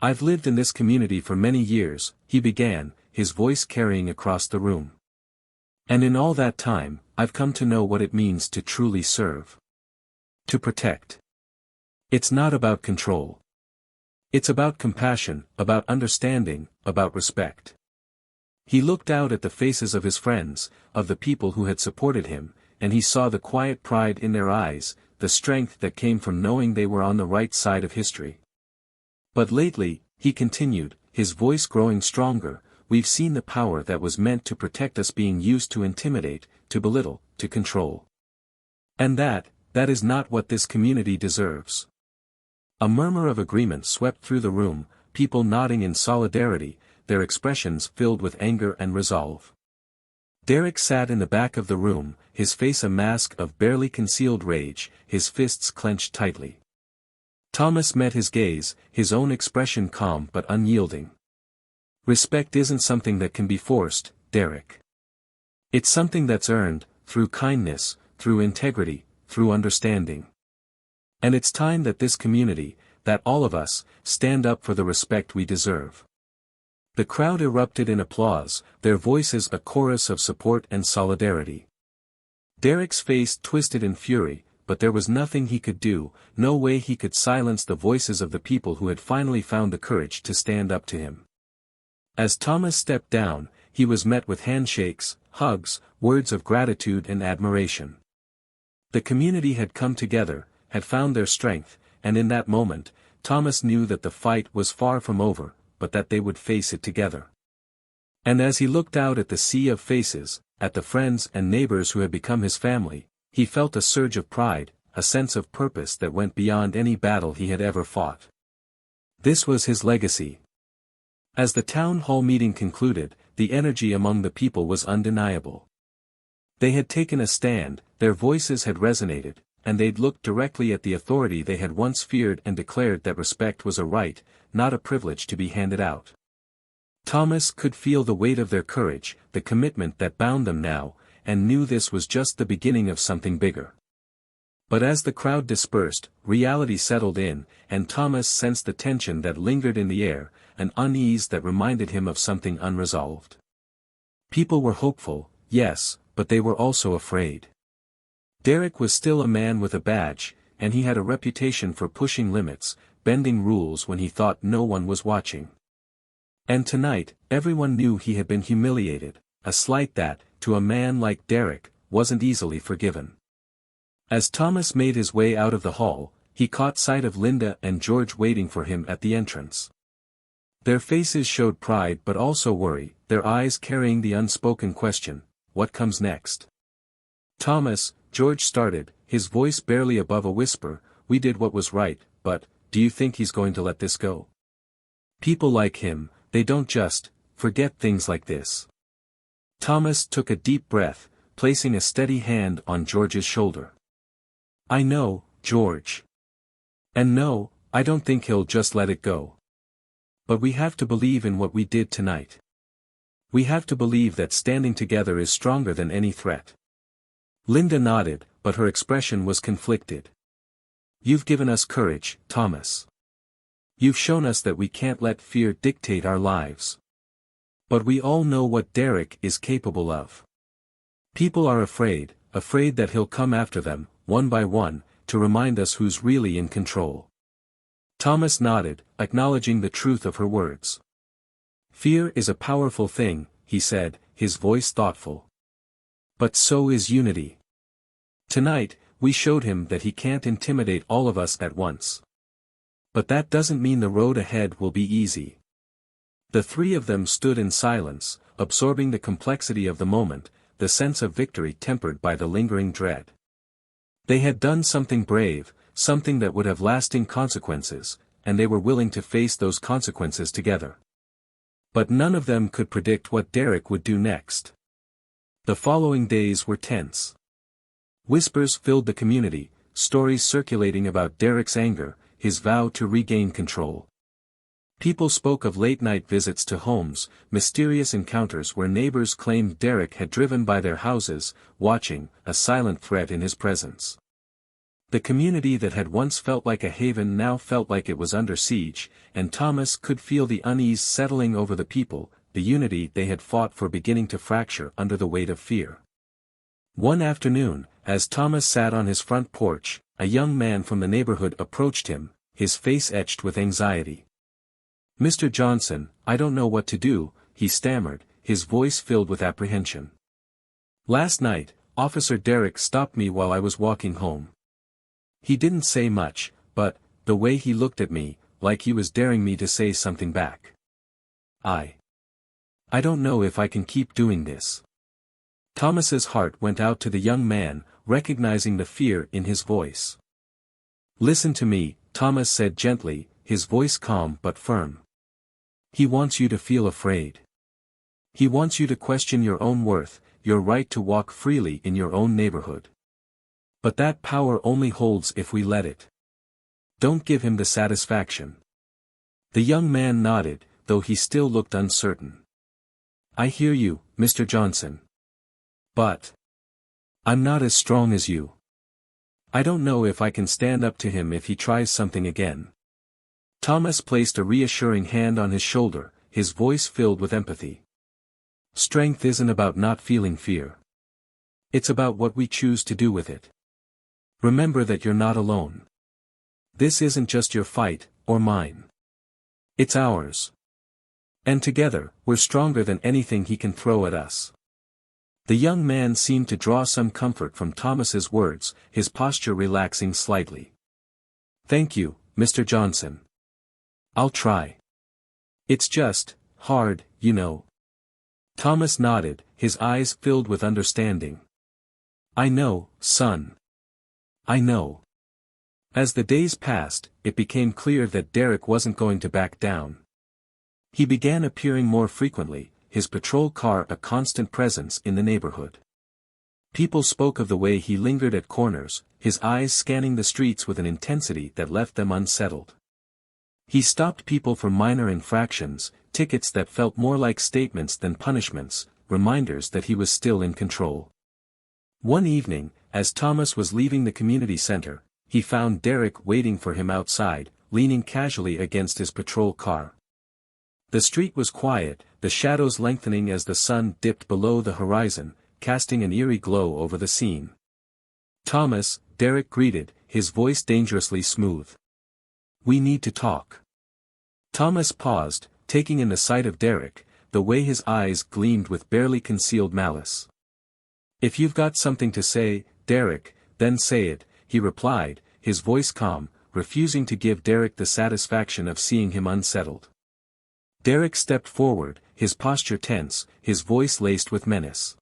"I've lived in this community for many years," he began, his voice carrying across the room. "And in all that time, I've come to know what it means to truly serve. To protect. It's not about control. It's about compassion, about understanding, about respect." He looked out at the faces of his friends, of the people who had supported him, and he saw the quiet pride in their eyes, the strength that came from knowing they were on the right side of history. "But lately," he continued, his voice growing stronger, "we've seen the power that was meant to protect us being used to intimidate, to belittle, to control. And that is not what this community deserves." A murmur of agreement swept through the room, people nodding in solidarity, their expressions filled with anger and resolve. Derek sat in the back of the room, his face a mask of barely concealed rage, his fists clenched tightly. Thomas met his gaze, his own expression calm but unyielding. "Respect isn't something that can be forced, Derek. It's something that's earned, through kindness, through integrity, through understanding. And it's time that this community, that all of us, stand up for the respect we deserve." The crowd erupted in applause, their voices a chorus of support and solidarity. Derek's face twisted in fury, but there was nothing he could do, no way he could silence the voices of the people who had finally found the courage to stand up to him. As Thomas stepped down, he was met with handshakes, hugs, words of gratitude and admiration. The community had come together, had found their strength, and in that moment, Thomas knew that the fight was far from over, but that they would face it together. And as he looked out at the sea of faces, at the friends and neighbors who had become his family, he felt a surge of pride, a sense of purpose that went beyond any battle he had ever fought. This was his legacy. As the town hall meeting concluded, the energy among the people was undeniable. They had taken a stand, their voices had resonated, and they'd looked directly at the authority they had once feared and declared that respect was a right, not a privilege to be handed out. Thomas could feel the weight of their courage, the commitment that bound them now, and knew this was just the beginning of something bigger. But as the crowd dispersed, reality settled in, and Thomas sensed the tension that lingered in the air, an unease that reminded him of something unresolved. People were hopeful, yes, but they were also afraid. Derek was still a man with a badge, and he had a reputation for pushing limits, bending rules when he thought no one was watching. And tonight, everyone knew he had been humiliated, a slight that, to a man like Derek, wasn't easily forgiven. As Thomas made his way out of the hall, he caught sight of Linda and George waiting for him at the entrance. Their faces showed pride but also worry, their eyes carrying the unspoken question, what comes next? Thomas, George started, his voice barely above a whisper, we did what was right, but, do you think he's going to let this go? People like him, they don't just forget things like this. Thomas took a deep breath, placing a steady hand on George's shoulder. I know, George. And no, I don't think he'll just let it go. But we have to believe in what we did tonight. We have to believe that standing together is stronger than any threat. Linda nodded, but her expression was conflicted. You've given us courage, Thomas. You've shown us that we can't let fear dictate our lives. But we all know what Derek is capable of. People are afraid that he'll come after them, one by one, to remind us who's really in control. Thomas nodded, acknowledging the truth of her words. Fear is a powerful thing, he said, his voice thoughtful. But so is unity. Tonight, we showed him that he can't intimidate all of us at once. But that doesn't mean the road ahead will be easy. The three of them stood in silence, absorbing the complexity of the moment, the sense of victory tempered by the lingering dread. They had done something brave, something that would have lasting consequences, and they were willing to face those consequences together. But none of them could predict what Derek would do next. The following days were tense. Whispers filled the community, stories circulating about Derek's anger, his vow to regain control. People spoke of late-night visits to homes, mysterious encounters where neighbors claimed Derek had driven by their houses, watching, a silent threat in his presence. The community that had once felt like a haven now felt like it was under siege, and Thomas could feel the unease settling over the people, the unity they had fought for beginning to fracture under the weight of fear. One afternoon, as Thomas sat on his front porch, a young man from the neighborhood approached him, his face etched with anxiety. Mr. Johnson, I don't know what to do, he stammered, his voice filled with apprehension. Last night, Officer Derek stopped me while I was walking home. He didn't say much, but, the way he looked at me, like he was daring me to say something back. I don't know if I can keep doing this. Thomas's heart went out to the young man, recognizing the fear in his voice. Listen to me, Thomas said gently, his voice calm but firm. He wants you to feel afraid. He wants you to question your own worth, your right to walk freely in your own neighborhood. But that power only holds if we let it. Don't give him the satisfaction. The young man nodded, though he still looked uncertain. I hear you, Mr. Johnson. But I'm not as strong as you. I don't know if I can stand up to him if he tries something again. Thomas placed a reassuring hand on his shoulder, his voice filled with empathy. Strength isn't about not feeling fear. It's about what we choose to do with it. Remember that you're not alone. This isn't just your fight, or mine. It's ours. And together, we're stronger than anything he can throw at us. The young man seemed to draw some comfort from Thomas's words, his posture relaxing slightly. Thank you, Mr. Johnson. I'll try. It's just hard, you know. Thomas nodded, his eyes filled with understanding. I know, son. I know. As the days passed, it became clear that Derek wasn't going to back down. He began appearing more frequently, his patrol car a constant presence in the neighborhood. People spoke of the way he lingered at corners, his eyes scanning the streets with an intensity that left them unsettled. He stopped people for minor infractions, tickets that felt more like statements than punishments, reminders that he was still in control. One evening, as Thomas was leaving the community center, he found Derek waiting for him outside, leaning casually against his patrol car. The street was quiet, the shadows lengthening as the sun dipped below the horizon, casting an eerie glow over the scene. "Thomas," Derek greeted, his voice dangerously smooth. "We need to talk." Thomas paused, taking in the sight of Derek, the way his eyes gleamed with barely concealed malice. "If you've got something to say, Derek, then say it," he replied, his voice calm, refusing to give Derek the satisfaction of seeing him unsettled. Derek stepped forward, his posture tense, his voice laced with menace.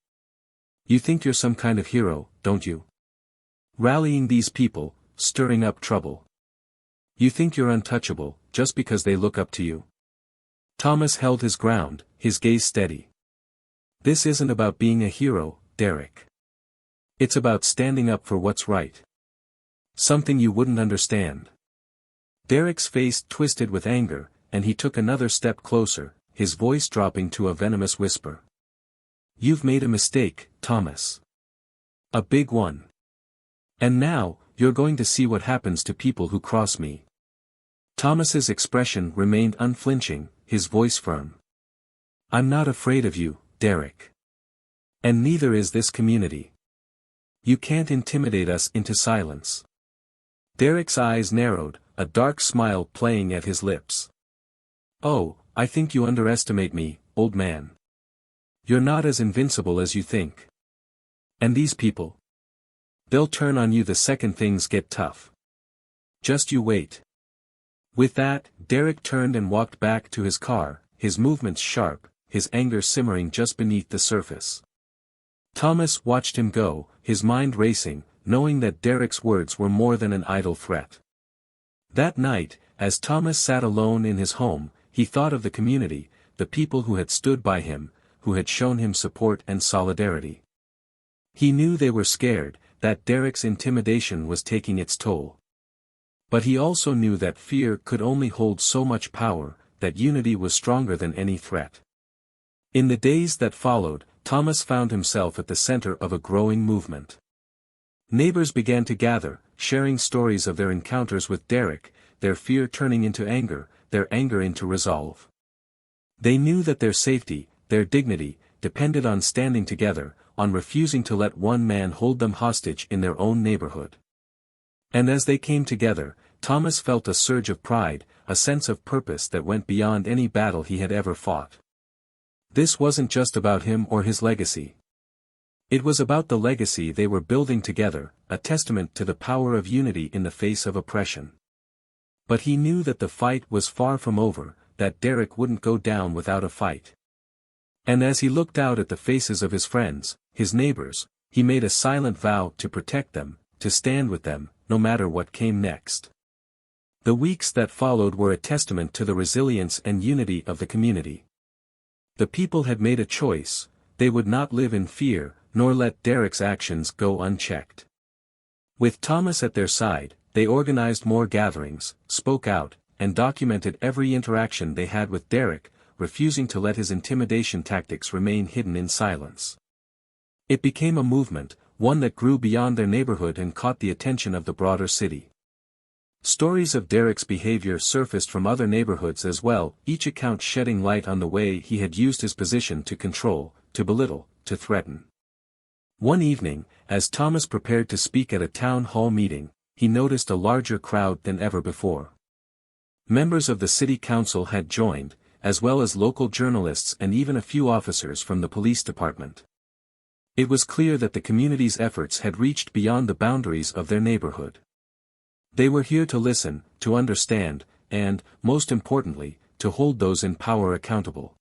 "You think you're some kind of hero, don't you? Rallying these people, stirring up trouble. You think you're untouchable, just because they look up to you?" Thomas held his ground, his gaze steady. "This isn't about being a hero, Derek. It's about standing up for what's right. Something you wouldn't understand." Derek's face twisted with anger, and he took another step closer, his voice dropping to a venomous whisper. "You've made a mistake, Thomas. A big one. And now, you're going to see what happens to people who cross me." Thomas's expression remained unflinching, his voice firm. "I'm not afraid of you, Derek. And neither is this community. You can't intimidate us into silence." Derek's eyes narrowed, a dark smile playing at his lips. "Oh, I think you underestimate me, old man. You're not as invincible as you think. And these people? They'll turn on you the second things get tough. Just you wait." With that, Derek turned and walked back to his car, his movements sharp, his anger simmering just beneath the surface. Thomas watched him go, his mind racing, knowing that Derek's words were more than an idle threat. That night, as Thomas sat alone in his home, he thought of the community, the people who had stood by him, who had shown him support and solidarity. He knew they were scared, that Derek's intimidation was taking its toll. But he also knew that fear could only hold so much power, that unity was stronger than any threat. In the days that followed, Thomas found himself at the center of a growing movement. Neighbors began to gather, sharing stories of their encounters with Derek, their fear turning into anger, their anger into resolve. They knew that their safety, their dignity, depended on standing together, on refusing to let one man hold them hostage in their own neighborhood. And as they came together, Thomas felt a surge of pride, a sense of purpose that went beyond any battle he had ever fought. This wasn't just about him or his legacy. It was about the legacy they were building together, a testament to the power of unity in the face of oppression. But he knew that the fight was far from over, that Derek wouldn't go down without a fight. And as he looked out at the faces of his friends, his neighbors, he made a silent vow to protect them, to stand with them, no matter what came next. The weeks that followed were a testament to the resilience and unity of the community. The people had made a choice: they would not live in fear, nor let Derek's actions go unchecked. With Thomas at their side, they organized more gatherings, spoke out, and documented every interaction they had with Derek, refusing to let his intimidation tactics remain hidden in silence. It became a movement, one that grew beyond their neighborhood and caught the attention of the broader city. Stories of Derek's behavior surfaced from other neighborhoods as well, each account shedding light on the way he had used his position to control, to belittle, to threaten. One evening, as Thomas prepared to speak at a town hall meeting, he noticed a larger crowd than ever before. Members of the city council had joined, as well as local journalists and even a few officers from the police department. It was clear that the community's efforts had reached beyond the boundaries of their neighborhood. They were here to listen, to understand, and, most importantly, to hold those in power accountable.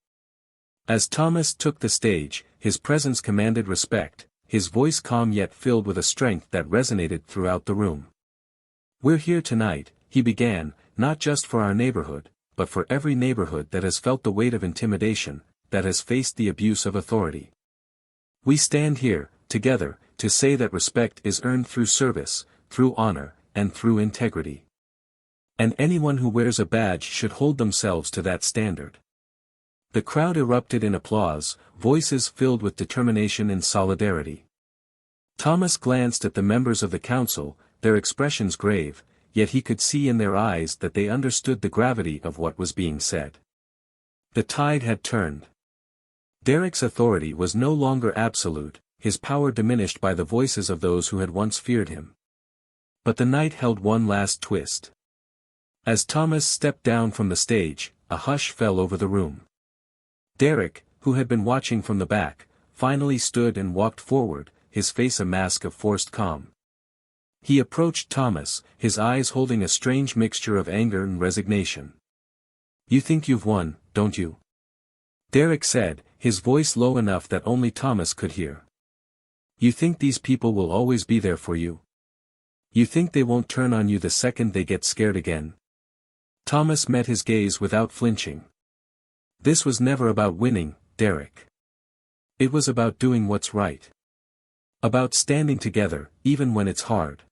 As Thomas took the stage, his presence commanded respect, his voice calm yet filled with a strength that resonated throughout the room. "We're here tonight," he began, "not just for our neighborhood, but for every neighborhood that has felt the weight of intimidation, that has faced the abuse of authority. We stand here, together, to say that respect is earned through service, through honor, and through integrity. And anyone who wears a badge should hold themselves to that standard. The crowd erupted in applause, voices filled with determination and solidarity. Thomas glanced at the members of the council, their expressions grave, yet he could see in their eyes that they understood the gravity of what was being said. The tide had turned. Derek's authority was no longer absolute, his power diminished by the voices of those who had once feared him. But the night held one last twist. As Thomas stepped down from the stage, a hush fell over the room. Derek, who had been watching from the back, finally stood and walked forward, his face a mask of forced calm. He approached Thomas, his eyes holding a strange mixture of anger and resignation. "You think you've won, don't you?" Derek said, his voice low enough that only Thomas could hear. "You think these people will always be there for you? You think they won't turn on you the second they get scared again?" Thomas met his gaze without flinching. "This was never about winning, Derek. It was about doing what's right. About standing together, even when it's hard."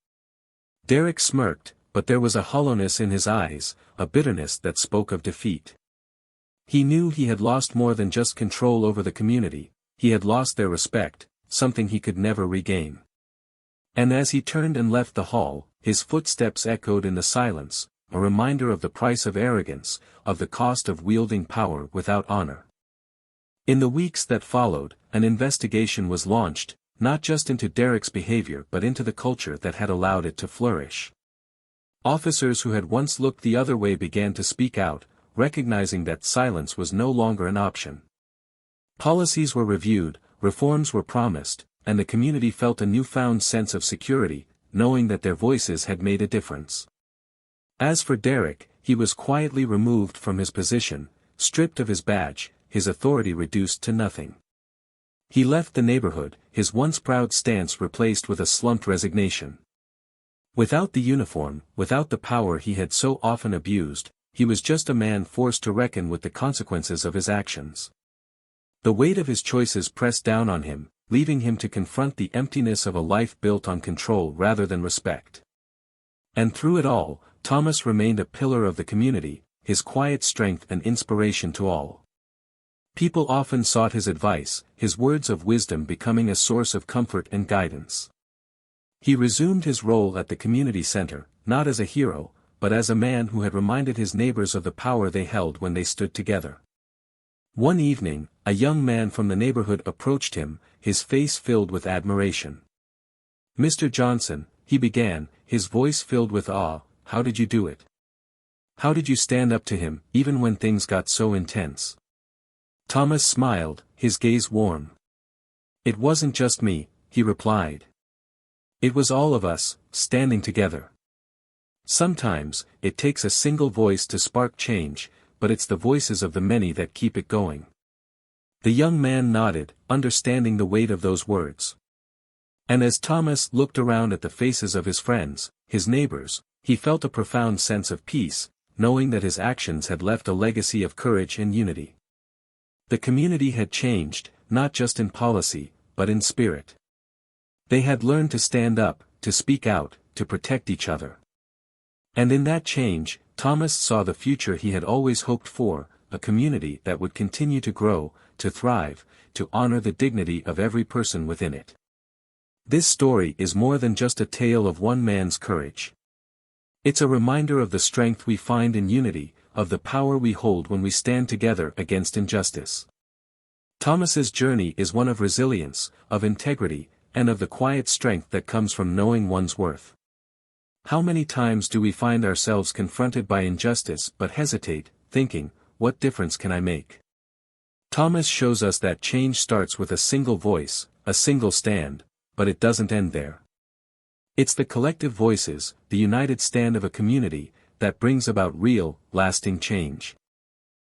Derek smirked, but there was a hollowness in his eyes, a bitterness that spoke of defeat. He knew he had lost more than just control over the community, he had lost their respect, something he could never regain. And as he turned and left the hall, his footsteps echoed in the silence, a reminder of the price of arrogance, of the cost of wielding power without honor. In the weeks that followed, an investigation was launched, not just into Derek's behavior but into the culture that had allowed it to flourish. Officers who had once looked the other way began to speak out, recognizing that silence was no longer an option. Policies were reviewed, reforms were promised, and the community felt a newfound sense of security, knowing that their voices had made a difference. As for Derek, he was quietly removed from his position, stripped of his badge, his authority reduced to nothing. He left the neighborhood, his once proud stance replaced with a slumped resignation. Without the uniform, without the power he had so often abused, he was just a man forced to reckon with the consequences of his actions. The weight of his choices pressed down on him, leaving him to confront the emptiness of a life built on control rather than respect. And through it all, Thomas remained a pillar of the community, his quiet strength and inspiration to all. People often sought his advice, his words of wisdom becoming a source of comfort and guidance. He resumed his role at the community center, not as a hero, but as a man who had reminded his neighbors of the power they held when they stood together. One evening, a young man from the neighborhood approached him, his face filled with admiration. "Mr. Johnson," he began, his voice filled with awe, "how did you do it? How did you stand up to him, even when things got so intense?" Thomas smiled, his gaze warm. "It wasn't just me," he replied. "It was all of us, standing together. Sometimes, it takes a single voice to spark change, but it's the voices of the many that keep it going." The young man nodded, understanding the weight of those words. And as Thomas looked around at the faces of his friends, his neighbors, he felt a profound sense of peace, knowing that his actions had left a legacy of courage and unity. The community had changed, not just in policy, but in spirit. They had learned to stand up, to speak out, to protect each other. And in that change, Thomas saw the future he had always hoped for, a community that would continue to grow, to thrive, to honor the dignity of every person within it. This story is more than just a tale of one man's courage. It's a reminder of the strength we find in unity, of the power we hold when we stand together against injustice. Thomas's journey is one of resilience, of integrity, and of the quiet strength that comes from knowing one's worth. How many times do we find ourselves confronted by injustice but hesitate, thinking, "What difference can I make?" Thomas shows us that change starts with a single voice, a single stand, but it doesn't end there. It's the collective voices, the united stand of a community, that brings about real, lasting change.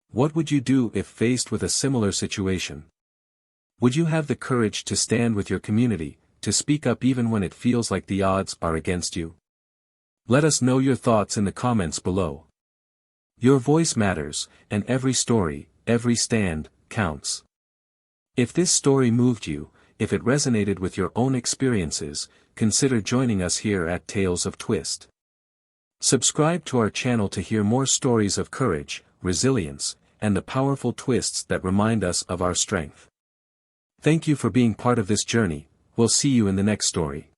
What would you do if faced with a similar situation? Would you have the courage to stand with your community, to speak up even when it feels like the odds are against you? Let us know your thoughts in the comments below. Your voice matters, and every story, every stand, counts. If this story moved you, if it resonated with your own experiences, consider joining us here at Tales of Twist. Subscribe to our channel to hear more stories of courage, resilience, and the powerful twists that remind us of our strength. Thank you for being part of this journey. We'll see you in the next story.